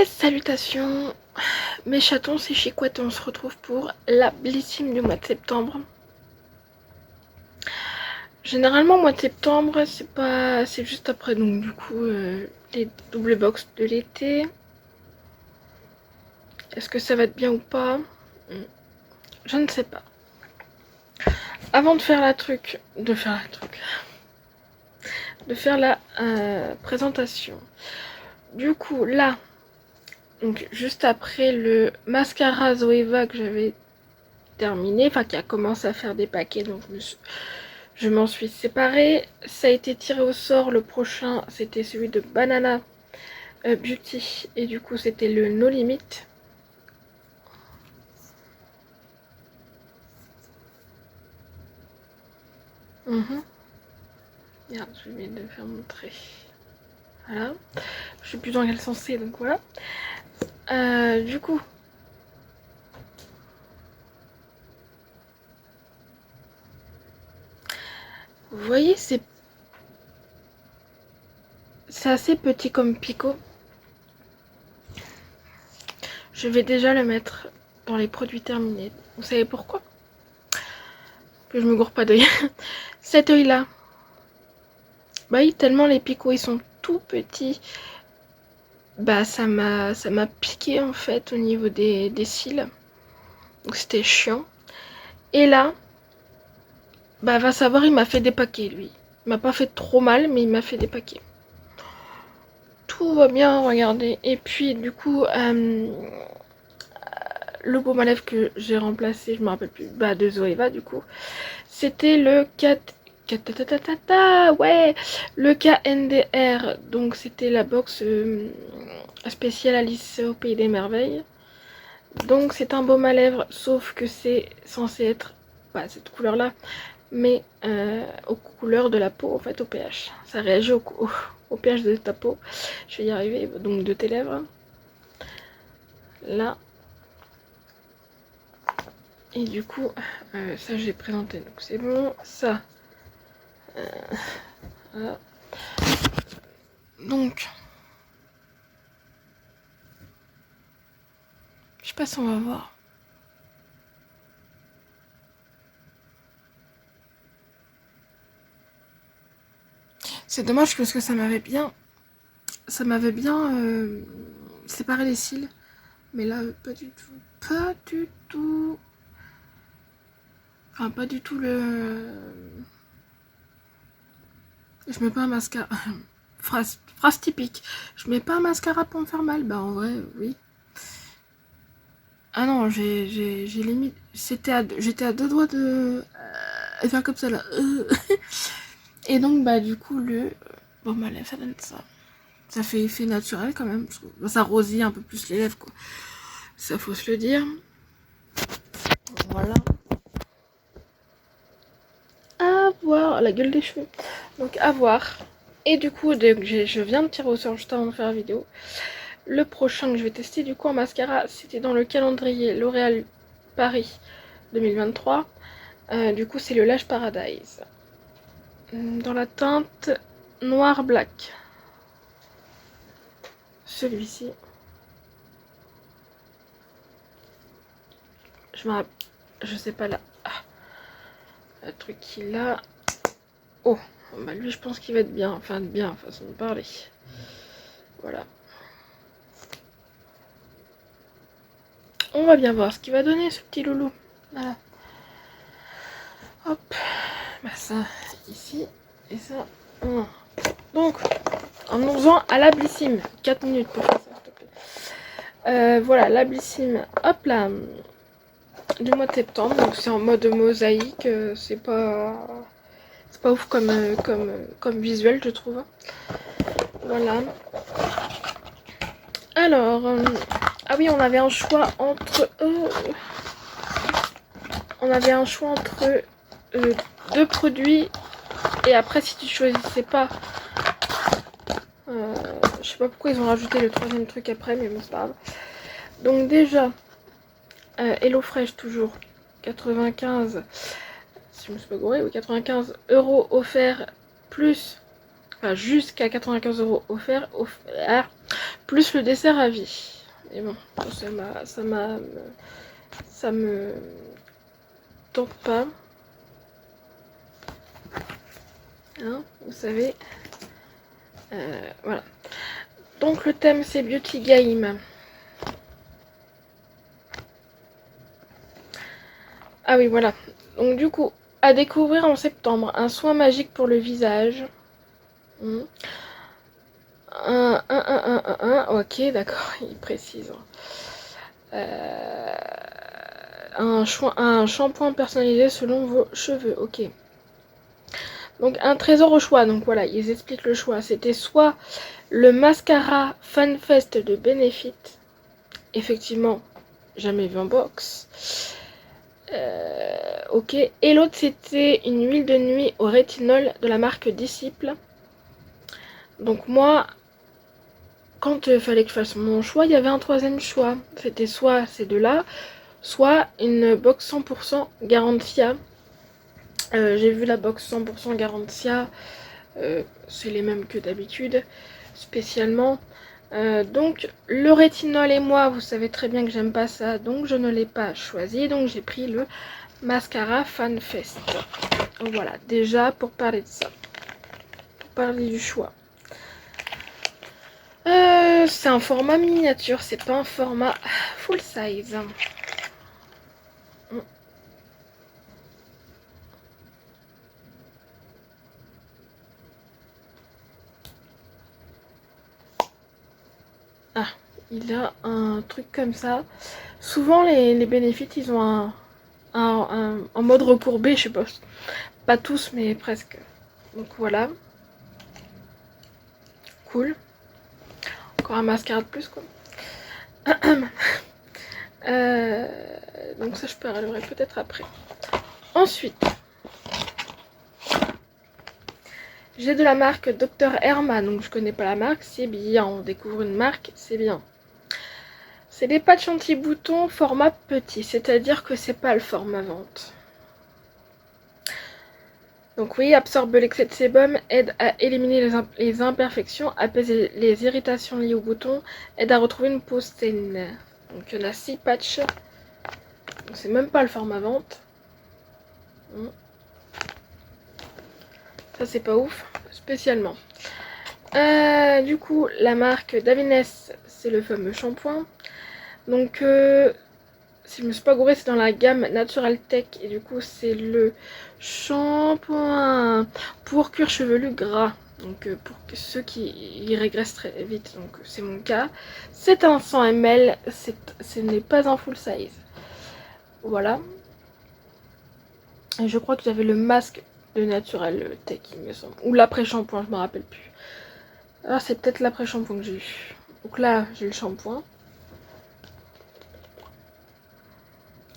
Et salutations mes chatons, c'est Chicouette et on se retrouve pour la blissime du mois de septembre. Généralement mois de septembre c'est juste après, donc du coup les double box de l'été. Est-ce que ça va être bien ou pas? Je ne sais pas. Avant de faire la présentation. Du coup là, donc juste après le mascara Zoeva que j'avais terminé, enfin qui a commencé à faire des paquets, donc je m'en suis séparée. Ça a été tiré au sort. Le prochain c'était celui de Banana Beauty et du coup c'était le No Limit. Regarde, je vais le faire montrer. Voilà. Je sais plus dans quel sens c'est, donc voilà. Du coup, vous voyez, c'est assez petit comme picot. Je vais déjà le mettre dans les produits terminés. Vous savez pourquoi? Que je me gourre pas d'œil. Cet œil là, bah oui, tellement les picots ils sont tout petits, bah ça m'a piqué en fait au niveau des cils. Donc c'était chiant. Et là, bah va savoir, il m'a fait des paquets lui. Il m'a pas fait trop mal, mais il m'a fait des paquets. Tout va bien, regardez. Et puis du coup, le baume à lèvres que j'ai remplacé, je me rappelle plus, bah de Zoeva du coup, c'était le 4... ouais, le KNDR. Donc c'était la box spéciale Alice au Pays des Merveilles. Donc c'est un baume à lèvres, sauf que c'est censé être cette couleur là, mais aux couleurs de la peau, en fait au pH. Ça réagit au pH de ta peau. Je vais y arriver, donc de tes lèvres. Là. Et du coup, ça j'ai présenté, donc c'est bon. Ça. Voilà. Donc. Je sais pas si on va voir. C'est dommage parce que ça m'avait bien séparé les cils. Mais là, pas du tout. Pas du tout. Enfin, pas du tout le... Je mets pas un mascara. Phrase typique. Je mets pas un mascara pour me faire mal. Bah en vrai, oui. Ah non, j'ai limite... J'étais à deux doigts de... faire comme ça là. Et donc bah du coup bon ma lèvre ça donne ça. Ça fait effet naturel quand même. Ça rosille un peu plus les lèvres quoi. Ça faut se le dire. Voilà. À voir la gueule des cheveux. Donc à voir. Et du coup je viens de tirer au sort juste avant de faire la vidéo. Le prochain que je vais tester du coup en mascara, c'était dans le calendrier L'Oréal Paris 2023. Du coup c'est le Lash Paradise. Dans la teinte noir black. Celui-ci. Je sais pas là. Ah, le truc qu'il a. Oh, bah lui je pense qu'il va être bien. Enfin bien, façon de parler. Voilà. On va bien voir ce qu'il va donner ce petit loulou. Voilà. Hop. Bah ça ici. Et ça. Donc, en nous faisant à la blissime. 4 minutes pour faire ça, s'il te plaît. Voilà, la blissime. Hop là. Du mois de septembre. Donc c'est en mode mosaïque. C'est pas ouf comme visuel, je trouve. Voilà. Alors, ah oui, on avait un choix entre deux produits. Et après, si tu choisissais pas, je sais pas pourquoi ils ont rajouté le troisième truc après, mais bon, c'est pas grave. Donc déjà, Hello Fresh toujours 95, si je me suis pas gourée, oui, 95 € offerts plus, enfin jusqu'à 95 € offerts, plus le dessert à vie. Et bon, ça me tente pas. Hein, vous savez. Voilà. Donc le thème c'est Beauty Game. Ah oui, voilà. Donc du coup, à découvrir en septembre, un soin magique pour le visage. Ok, d'accord, il précise. Un shampoing personnalisé selon vos cheveux, ok. Donc un trésor au choix, donc voilà, ils expliquent le choix. C'était soit le mascara FanFest de Benefit, effectivement, jamais vu en box. Ok, et l'autre c'était une huile de nuit au rétinol de la marque Disciple. Donc moi, quand il fallait que je fasse mon choix, il y avait un troisième choix. C'était soit ces deux-là, soit une box 100% Garantia. J'ai vu la box 100% Garantia, c'est les mêmes que d'habitude, spécialement. Donc le rétinol et moi, vous savez très bien que j'aime pas ça, donc je ne l'ai pas choisi. Donc j'ai pris le mascara FanFest. Voilà, déjà pour parler de ça, pour parler du choix. C'est un format miniature, c'est pas un format full size. Ah, il a un truc comme ça. Souvent les bénéfices, ils ont un mode recourbé, je sais pas tous, mais presque. Donc voilà. Cool. Encore un mascara de plus, quoi. Donc ça, je parlerai peut-être après. Ensuite, j'ai de la marque Dr Herman, donc je connais pas la marque, c'est bien, on découvre une marque, c'est bien. C'est des patchs anti-boutons format petit, c'est-à-dire que c'est pas le format vente. Donc oui, absorbe l'excès de sébum, aide à éliminer les imperfections, apaiser les irritations liées au bouton, aide à retrouver une peau saine. Donc il y en a 6 patchs, donc c'est même pas le format vente. Ça c'est pas ouf, spécialement. Du coup, la marque Davines, c'est le fameux shampoing. Donc, si je me suis pas gourée, c'est dans la gamme Natural Tech. Et du coup, c'est le shampoing pour cuir chevelu gras. Donc, pour ceux qui y régressent très vite, donc c'est mon cas. C'est un 100 ml, ce n'est pas un full size. Voilà. Et je crois que j'avais le masque de Natural Tech, il me semble. Ou l'après-shampoing, je me rappelle plus. Alors c'est peut-être l'après-shampoing que j'ai eu. Donc là, j'ai le shampoing.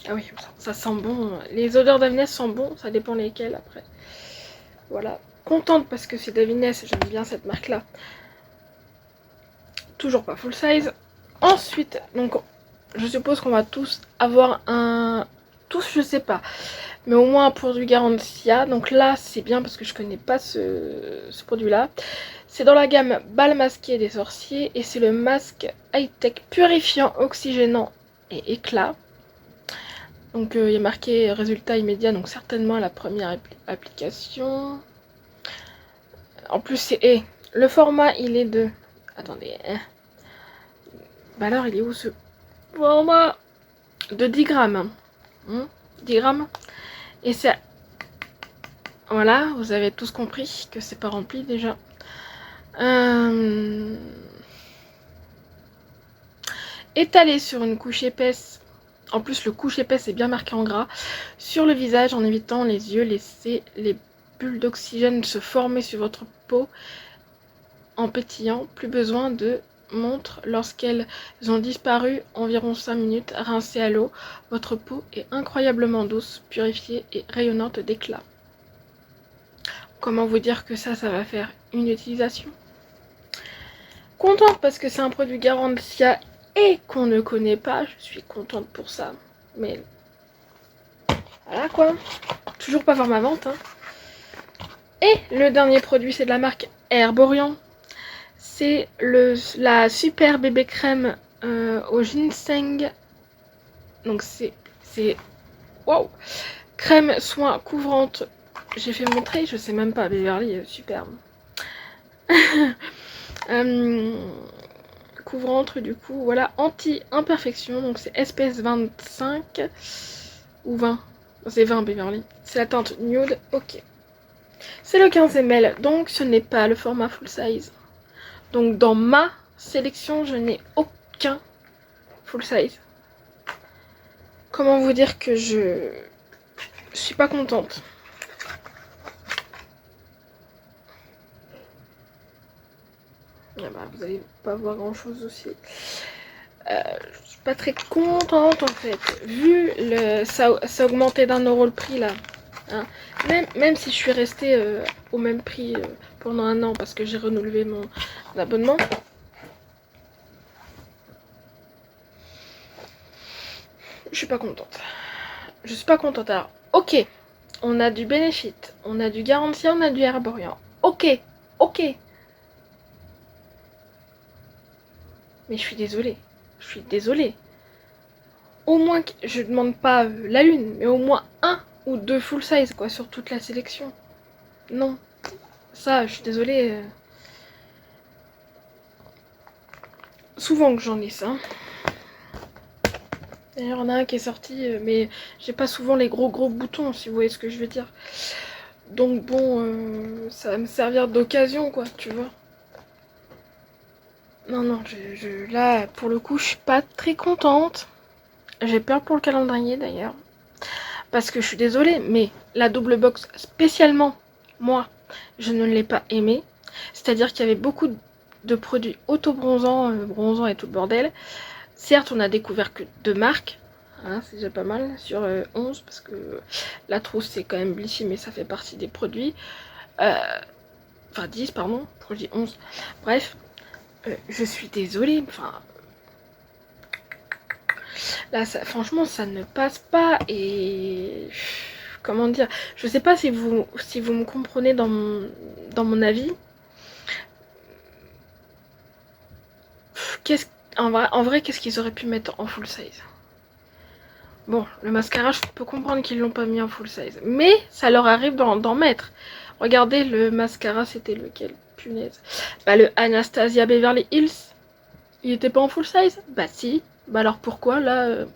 Ah oui, ça sent bon. Les odeurs d'Avines sont bons, ça dépend lesquelles après. Voilà. Contente parce que c'est d'Avines, j'aime bien cette marque-là. Toujours pas full size. Ensuite, donc je suppose qu'on va tous avoir un... Tous, je sais pas. Mais au moins un produit Garantia. Donc là, c'est bien parce que je connais pas ce produit-là. C'est dans la gamme Bal masqué des sorciers. Et c'est le masque high-tech purifiant, oxygénant et éclat. Donc il y a marqué résultat immédiat. Donc certainement la première application. En plus, c'est... le format, il est de... Attendez. Bah alors, il est où ce format de 10 grammes. 10 grammes. Et c'est... Voilà, vous avez tous compris que c'est pas rempli déjà. Étalé sur une couche épaisse. En plus, le couche épaisse est bien marqué en gras. Sur le visage, en évitant les yeux, laissez les bulles d'oxygène se former sur votre peau en pétillant. Plus besoin de montre lorsqu'elles ont disparu environ 5 minutes. Rincez à l'eau. Votre peau est incroyablement douce, purifiée et rayonnante d'éclat. Comment vous dire que ça va faire une utilisation? Contente parce que c'est un produit Garantia et qu'on ne connaît pas. Je suis contente pour ça. Mais voilà quoi. Toujours pas format vente. Hein. Et le dernier produit, c'est de la marque Herborian. c'est la super bébé crème au ginseng. Donc c'est waouh, crème soin couvrante. J'ai fait montrer, je sais même pas, Beverly, superbe. Couvrante du coup, voilà, anti-imperfection, donc c'est espèce 25 ou 20, c'est 20 Beverly, c'est la teinte nude, ok. C'est le 15 ml, donc ce n'est pas le format full size. Donc dans ma sélection, je n'ai aucun full size. Comment vous dire que je suis pas contente. Ah bah, vous allez pas voir grand chose aussi. Je suis pas très contente en fait. Vu ça a augmenté d'1 € le prix là. Hein. Même si je suis restée au même prix pendant 1 an parce que j'ai renouvelé mon abonnement. Je suis pas contente. Je suis pas contente. Alors, ok, on a du Benefit, on a du Garantia, on a du Herborian. Ok. Mais je suis désolée. Au moins, je demande pas la lune, mais au moins 1 ou 2 full size quoi sur toute la sélection. Non. Ça, je suis désolée. Souvent que j'en ai ça. D'ailleurs, il y en a un qui est sorti, mais j'ai pas souvent les gros boutons, si vous voyez ce que je veux dire. Donc bon, ça va me servir d'occasion, quoi, tu vois. Non, là, pour le coup, je suis pas très contente. J'ai peur pour le calendrier, d'ailleurs. Parce que je suis désolée, mais la double box, spécialement, moi, je ne l'ai pas aimée. C'est-à-dire qu'il y avait beaucoup de produits auto-bronzants, bronzants et tout le bordel. Certes, on a découvert que 2 marques. Hein, c'est déjà pas mal sur 11 parce que la trousse c'est quand même Blichy mais ça fait partie des produits. Enfin 10 pardon, je dis 11. Bref, je suis désolée. Enfin, là ça, franchement ça ne passe pas et comment dire, je sais pas si vous me comprenez dans mon avis. En vrai qu'est-ce qu'ils auraient pu mettre en full size? Bon, le mascara, je peux comprendre qu'ils l'ont pas mis en full size. Mais ça leur arrive d'en mettre. Regardez, le mascara, c'était lequel? Punaise. Bah, le Anastasia Beverly Hills, il était pas en full size? Bah si. Bah alors pourquoi, là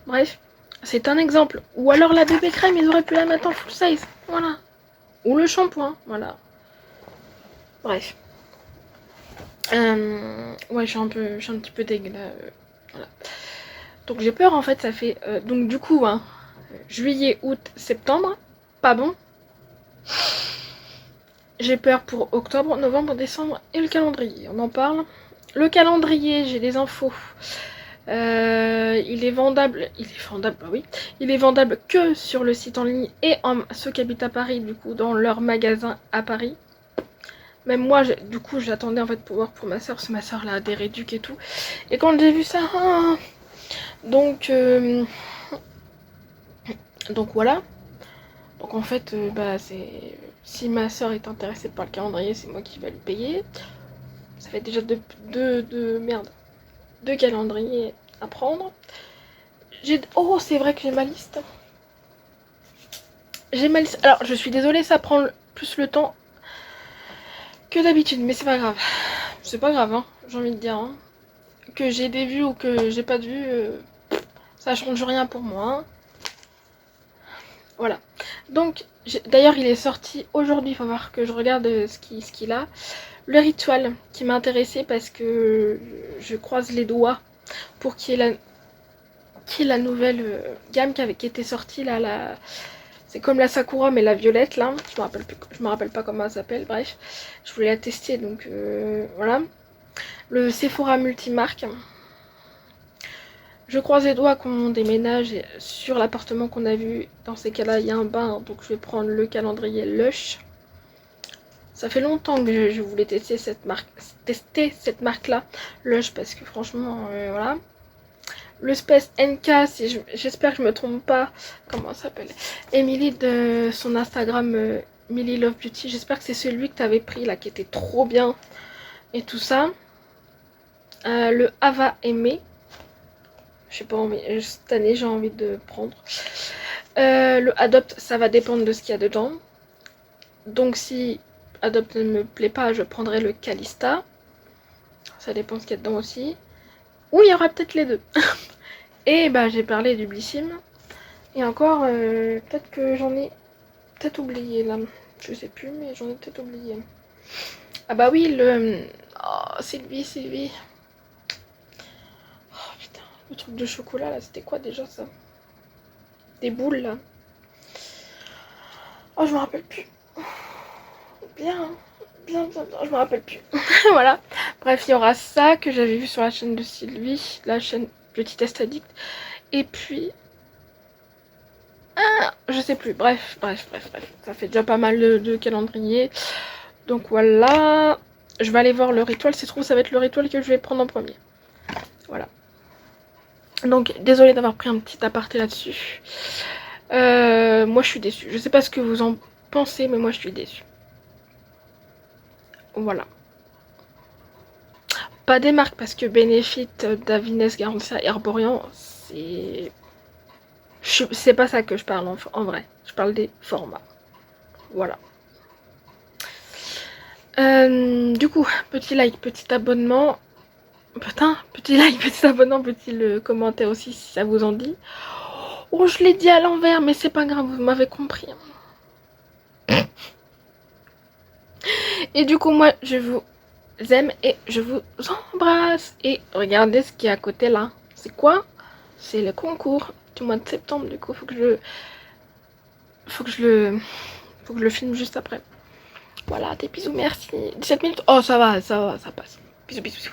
Bref, c'est un exemple. Ou alors la bébé crème, ils auraient pu la mettre en full size. Voilà. Ou le shampoing, voilà. Bref. Ouais, je suis un petit peu dégueu, là. Voilà. Donc j'ai peur en fait, ça fait donc du coup hein, juillet, août, septembre, pas bon. J'ai peur pour octobre, novembre, décembre et le calendrier, on en parle. Le calendrier, j'ai des infos. Il est vendable, bah oui, il est vendable que sur le site en ligne et ceux qui habitent à Paris, du coup, dans leur magasin à Paris. Même moi, du coup, j'attendais en fait pour voir pour ma soeur, parce que ma soeur là a des réducs et tout. Et quand j'ai vu ça, donc voilà. Donc en fait, bah c'est si ma soeur est intéressée par le calendrier, c'est moi qui vais le payer. Ça fait déjà deux calendriers à prendre. Oh, c'est vrai que j'ai ma liste. Alors, je suis désolée, ça prend plus le temps que d'habitude, mais c'est pas grave. C'est pas grave, hein, j'ai envie de dire. Hein. Que j'ai des vues ou que j'ai pas de vues, ça change rien pour moi. Hein. Voilà. Donc, d'ailleurs, il est sorti aujourd'hui. Il faut voir que je regarde ce qu'il a. Le rituel qui m'a intéressée parce que je croise les doigts pour qu'il y ait la nouvelle gamme qui était sortie là. C'est comme la Sakura mais la violette là. Je me rappelle pas comment elle s'appelle. Bref, je voulais la tester donc voilà. Le Sephora multimarque. Je croise les doigts qu'on déménage sur l'appartement qu'on a vu. Dans ces cas-là, il y a un bain, donc je vais prendre le calendrier Lush. Ça fait longtemps que je voulais tester cette marque-là, Lush, parce que franchement, voilà. Le Space NK, j'espère que je me trompe pas. Comment ça s'appelle? Emily de son Instagram Millie Love Beauty. J'espère que c'est celui que tu avais pris là, qui était trop bien. et tout ça. Le Ava aimé. Je sais pas, cette année j'ai envie de prendre. Le Adopt, ça va dépendre de ce qu'il y a dedans. Donc si Adopt ne me plaît pas, je prendrai le Calista. Ça dépend ce qu'il y a dedans aussi. Ou il y aura peut-être les deux. Et bah j'ai parlé du Blissim. Et encore, peut-être que j'en ai peut-être oublié là. Je sais plus, mais j'en ai peut-être oublié. Ah bah oui, le... Oh, Sylvie. Oh putain, le truc de chocolat là, c'était quoi déjà ça? Des boules là. Oh, je me rappelle plus. Bien, je me rappelle plus. Voilà. Bref, il y aura ça que j'avais vu sur la chaîne de Sylvie, la chaîne Petit Test Addict. Et puis... Ah, je sais plus. Bref. Ça fait déjà pas mal de calendrier. Donc voilà. Je vais aller voir le rituel. Si se trouve, ça va être le rituel que je vais prendre en premier. Voilà. Donc, désolée d'avoir pris un petit aparté là-dessus. Moi, je suis déçue. Je sais pas ce que vous en pensez, mais moi, je suis déçue. Voilà. Pas des marques, parce que Benefit, Davines, Garantia, Herborian, c'est pas ça que je parle en vrai. Je parle des formats. Voilà. Du coup, petit like, petit abonnement. Putain, petit like, petit abonnement, petit commentaire aussi si ça vous en dit. Oh, je l'ai dit à l'envers, mais c'est pas grave, vous m'avez compris. Et du coup, moi, je vous aime et je vous embrasse. Et regardez ce qui est à côté là. C'est quoi? C'est le concours du mois de septembre. Du coup, faut que je le filme juste après. Voilà, des bisous, merci. 17 minutes. Oh, ça va, ça passe. Bisous.